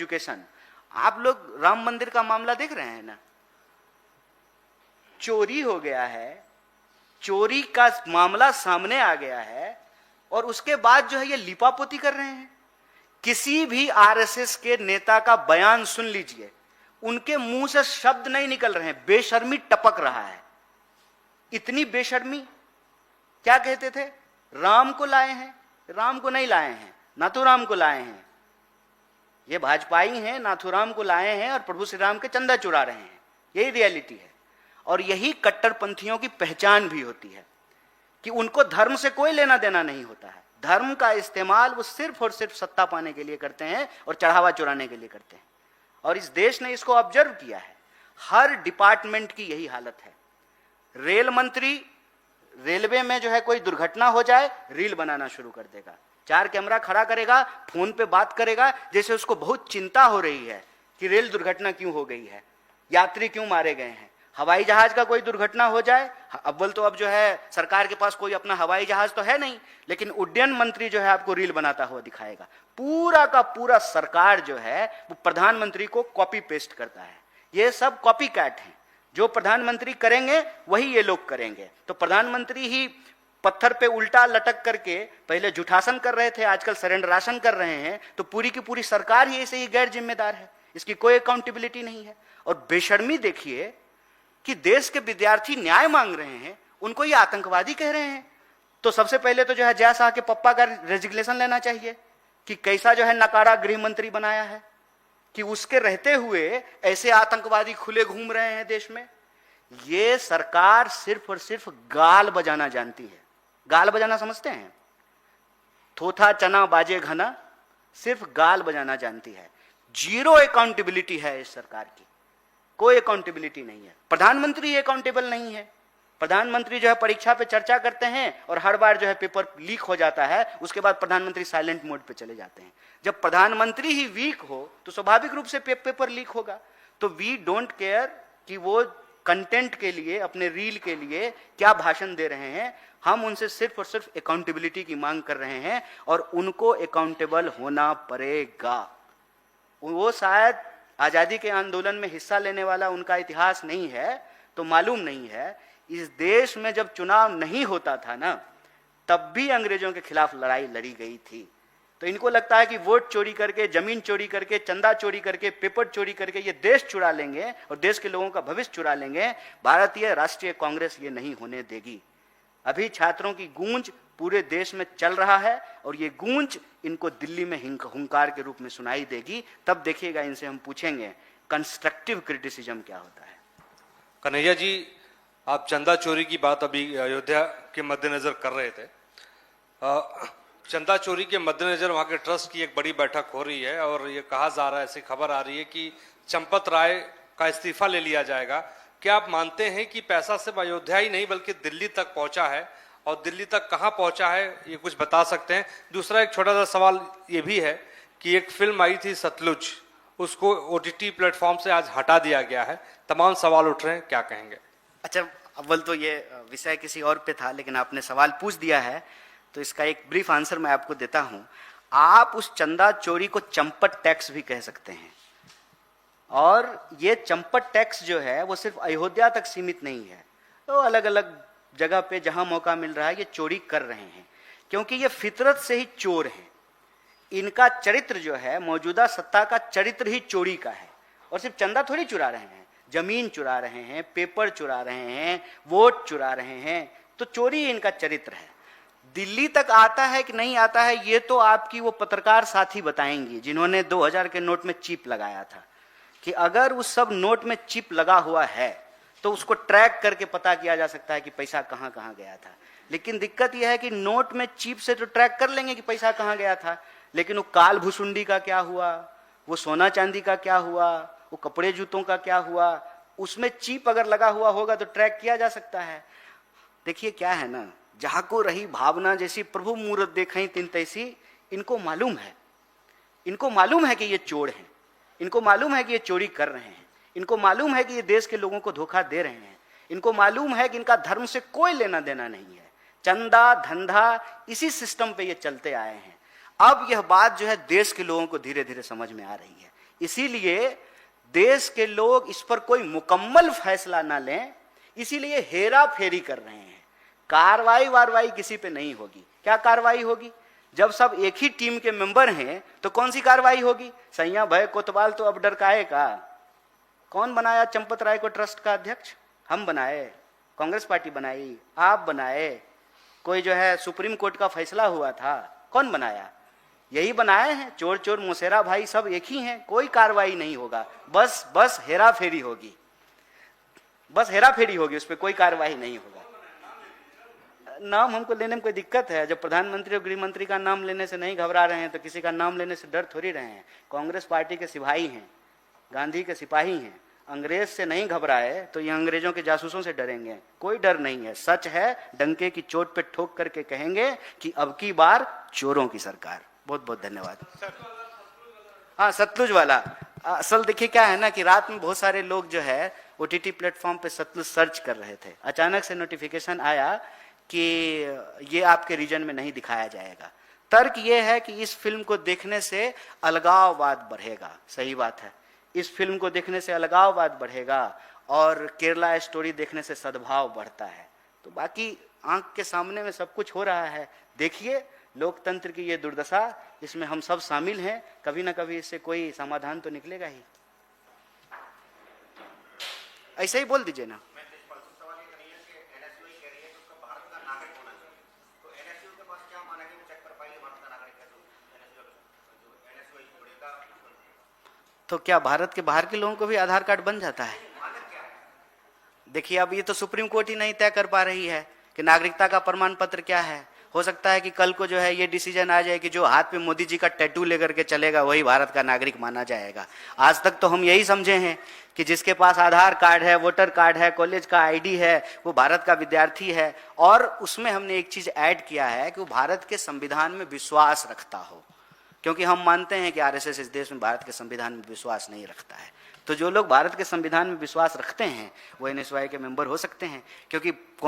Education. आप लोग राम मंदिर का मामला देख रहे हैं ना, चोरी हो गया है, चोरी का मामला सामने आ गया है और उसके बाद जो है ये लिपापोती कर रहे हैं। किसी भी आरएसएस के नेता का बयान सुन लीजिए, उनके मुंह से शब्द नहीं निकल रहे हैं, बेशर्मी टपक रहा है। इतनी बेशर्मी। क्या कहते थे? राम को लाए हैं, राम को नहीं लाए हैं, नाथूराम को लाए हैं। ये भाजपाई हैं, नाथूराम को लाए हैं और प्रभु श्री राम के चंदा चुरा रहे हैं। यही रियलिटी है और यही कट्टरपंथियों की पहचान भी होती है कि उनको धर्म से कोई लेना देना नहीं होता है। धर्म का इस्तेमाल वो सिर्फ और सिर्फ सत्ता पाने के लिए करते हैं और चढ़ावा चुराने के लिए करते हैं। और इस देश ने इसको ऑब्जर्व किया है। हर डिपार्टमेंट की यही हालत है। रेल मंत्री, रेलवे में जो है कोई दुर्घटना हो जाए, रील बनाना शुरू कर देगा, 4 कैमरा खड़ा करेगा, फोन पे बात करेगा, जैसे उसको बहुत चिंता हो रही है कि रेल दुर्घटना क्यों हो गई है, यात्री क्यों मारे गए हैं। हवाई जहाज का कोई दुर्घटना हो जाए, अव्वल तो अब जो है सरकार के पास कोई अपना हवाई जहाज तो है नहीं, लेकिन उड्डयन मंत्री जो है आपको रील बनाता हुआ दिखाएगा। पूरा का पूरा सरकार जो है वो प्रधानमंत्री को कॉपी पेस्ट करता है। ये सब कॉपी कैट हैं। जो प्रधानमंत्री करेंगे वही ये लोग करेंगे। तो प्रधानमंत्री ही पत्थर पे उल्टा लटक करके पहले जुठासन कर रहे थे, आजकल सरेंडरासन कर रहे हैं। तो पूरी की पूरी सरकार ही ऐसे ही गैर जिम्मेदार है, इसकी कोई अकाउंटेबिलिटी नहीं है। और बेशर्मी देखिए कि देश के विद्यार्थी न्याय मांग रहे हैं, उनको ये आतंकवादी कह रहे हैं। तो सबसे पहले तो जो है जय शाह के पप्पा का रेजिग्नेशन लेना चाहिए कि कैसा जो है नकारा गृह मंत्री बनाया है कि उसके रहते हुए ऐसे आतंकवादी खुले घूम रहे हैं देश में। ये सरकार सिर्फ और सिर्फ गाल बजाना जानती है। गाल बजाना समझते हैं? थोथा चना बाजे घना, सिर्फ गाल बजाना जानती है। जीरो अकाउंटेबिलिटी है इस सरकार की, कोई अकाउंटेबिलिटी नहीं है। प्रधानमंत्री अकाउंटेबल नहीं है। प्रधानमंत्री जो है परीक्षा पे चर्चा करते हैं और हर बार जो है पेपर लीक हो जाता है, उसके बाद प्रधानमंत्री साइलेंट मोड पे चले जाते हैं। जब प्रधानमंत्री ही वीक हो तो स्वाभाविक रूप से पेपर लीक होगा। तो वी डोंट केयर कि वो कंटेंट के लिए, अपने रील के लिए क्या भाषण दे रहे हैं। हम उनसे सिर्फ और सिर्फ अकाउंटेबिलिटी की मांग कर रहे हैं और उनको अकाउंटेबल होना पड़ेगा। वो शायद आजादी के आंदोलन में हिस्सा लेने वाला उनका इतिहास नहीं है तो मालूम नहीं है। इस देश में जब चुनाव नहीं होता था ना, तब भी अंग्रेजों के खिलाफ लड़ाई लड़ी गई थी। तो इनको लगता है कि वोट चोरी करके, जमीन चोरी करके, चंदा चोरी करके, पेपर चोरी करके ये देश चुरा लेंगे और देश के लोगों का भविष्य चुरा लेंगे। भारतीय राष्ट्रीय कांग्रेस ये नहीं होने देगी। अभी छात्रों की गूंज पूरे देश में चल रहा है और ये गूंज इनको दिल्ली में हुंकार के रूप में सुनाई देगी। तब देखिएगा, इनसे हम पूछेंगे कंस्ट्रक्टिव क्रिटिसिज्म क्या होता है। कन्हैया जी, आप चंदा चोरी की बात अभी अयोध्या के मद्देनजर कर रहे थे। चंदा चोरी के मद्देनजर वहां के ट्रस्ट की एक बड़ी बैठक हो रही है और ये कहा जा रहा है, ऐसी खबर आ रही है कि चंपत राय का इस्तीफा ले लिया जाएगा। क्या आप मानते हैं कि पैसा सिर्फ अयोध्या ही नहीं बल्कि दिल्ली तक पहुंचा है, और दिल्ली तक कहां पहुंचा है ये कुछ बता सकते हैं? दूसरा एक छोटा सा सवाल ये भी है कि एक फिल्म आई थी सतलुज, उसको OTT प्लेटफॉर्म से आज हटा दिया गया है। तमाम सवाल उठ रहे हैं, क्या कहेंगे? अच्छा, अव्वल तो ये विषय किसी और पे था, लेकिन आपने सवाल पूछ दिया है तो इसका एक ब्रीफ आंसर मैं आपको देता हूं। आप उस चंदा चोरी को चंपत टैक्स भी कह सकते हैं। और ये चंपत टैक्स जो है वो सिर्फ अयोध्या तक सीमित नहीं है, तो अलग अलग जगह पे जहां मौका मिल रहा है ये चोरी कर रहे हैं, क्योंकि ये फितरत से ही चोर हैं। इनका चरित्र जो है, मौजूदा सत्ता का चरित्र ही चोरी का है। और सिर्फ चंदा थोड़ी चुरा रहे हैं, जमीन चुरा रहे हैं, पेपर चुरा रहे हैं, वोट चुरा रहे हैं। तो चोरी इनका चरित्र है। दिल्ली तक आता है कि नहीं आता है ये तो आपकी वो पत्रकार साथी बताएंगी जिन्होंने 2000 के नोट में चिप लगाया था, कि अगर उस सब नोट में चिप लगा हुआ है तो उसको ट्रैक करके पता किया जा सकता है कि पैसा कहां कहां गया था। लेकिन दिक्कत यह है कि नोट में चिप से तो ट्रैक कर लेंगे कि पैसा कहां गया था, लेकिन वो काल भुसुंडी का क्या हुआ, वो सोना चांदी का क्या हुआ, वो कपड़े जूतों का क्या हुआ, उसमें चिप अगर लगा हुआ होगा तो ट्रैक किया जा सकता है। देखिए क्या है ना, जहां को रही भावना जैसी प्रभु मूरत देखई तिन तैसी। इनको मालूम है, इनको मालूम है कि ये चोर हैं, इनको मालूम है कि ये चोरी कर रहे हैं, इनको मालूम है कि ये देश के लोगों को धोखा दे रहे हैं, इनको मालूम है कि इनका धर्म से कोई लेना देना नहीं है। चंदा धंधा इसी सिस्टम पे ये चलते आए हैं। अब यह बात जो है देश के लोगों को धीरे धीरे समझ में आ रही है इसीलिए देश के लोग इस पर कोई मुकम्मल फैसला ना लें, इसीलिए हेरा फेरी कर रहे हैं। कार्रवाई वारवाई किसी पे नहीं होगी। क्या कार्रवाई होगी? जब सब एक ही टीम के मेंबर हैं तो कौन सी कार्रवाई होगी? सैया भय कोतवाल तो अब डर काहे का? कौन बनाया चंपत राय को ट्रस्ट का अध्यक्ष? हम बनाए, कांग्रेस पार्टी बनाई, आप बनाए। कोई जो है सुप्रीम कोर्ट का फैसला हुआ था, कौन बनाया? यही बनाए हैं। चोर चोर मुसेरा भाई सब एक ही हैं। कोई कार्रवाई नहीं होगा, बस हेरा फेरी होगी, बस हेरा फेरी होगी, उस पर कोई कार्रवाई नहीं होगा। नाम हमको लेने में कोई दिक्कत है? जब प्रधानमंत्री और गृह मंत्री का नाम लेने से नहीं घबरा रहे हैं तो किसी का नाम लेने से डर थोड़ी रहे हैं। कांग्रेस पार्टी के सिपाही हैं, गांधी के सिपाही हैं। अंग्रेज से नहीं घबराए तो ये अंग्रेजों के जासूसों से डरेंगे? कोई डर नहीं है। सच है, डंके की चोट पे ठोक करके कहेंगे कि अब की बार चोरों की सरकार। बहुत बहुत धन्यवाद। हाँ, सतलुज वाला असल देखिए क्या है ना कि रात में बहुत सारे लोग जो है ओटीटी प्लेटफॉर्म पे सतलुज सर्च कर रहे थे। अचानक से नोटिफिकेशन आया कि ये आपके रीजन में नहीं दिखाया जाएगा। तर्क ये है कि इस फिल्म को देखने से अलगाववाद बढ़ेगा। सही बात है, इस फिल्म को देखने से अलगाववाद बढ़ेगा और केरला स्टोरी देखने से सद्भाव बढ़ता है। तो बाकी आंख के सामने में सब कुछ हो रहा है। देखिए, लोकतंत्र की ये दुर्दशा, इसमें हम सब शामिल हैं। कभी ना कभी इससे कोई समाधान तो निकलेगा ही। ऐसे ही बोल दीजिए ना। तो क्या भारत के बाहर के लोगों को भी आधार कार्ड बन जाता है? देखिए, अब ये तो सुप्रीम कोर्ट ही नहीं तय कर पा रही है कि नागरिकता का प्रमाण पत्र क्या है। हो सकता है कि कल को जो है ये डिसीजन आ जाए कि जो हाथ पे मोदी जी का टैटू लेकर के चलेगा वही भारत का नागरिक माना जाएगा। आज तक तो हम यही समझे हैं कि जिसके पास आधार कार्ड है, वोटर कार्ड है, कॉलेज का आईडी है, वो भारत का विद्यार्थी है। और उसमें हमने एक चीज ऐड किया है कि वो भारत के संविधान में विश्वास रखता हो, क्योंकि हम मानते हैं कि आरएसएस इस देश में भारत के संविधान में विश्वास नहीं रखता है। तो जो लोग भारत के संविधान में विश्वास रखते हैं वो एनएसवाई के मेंबर हो सकते हैं, क्योंकि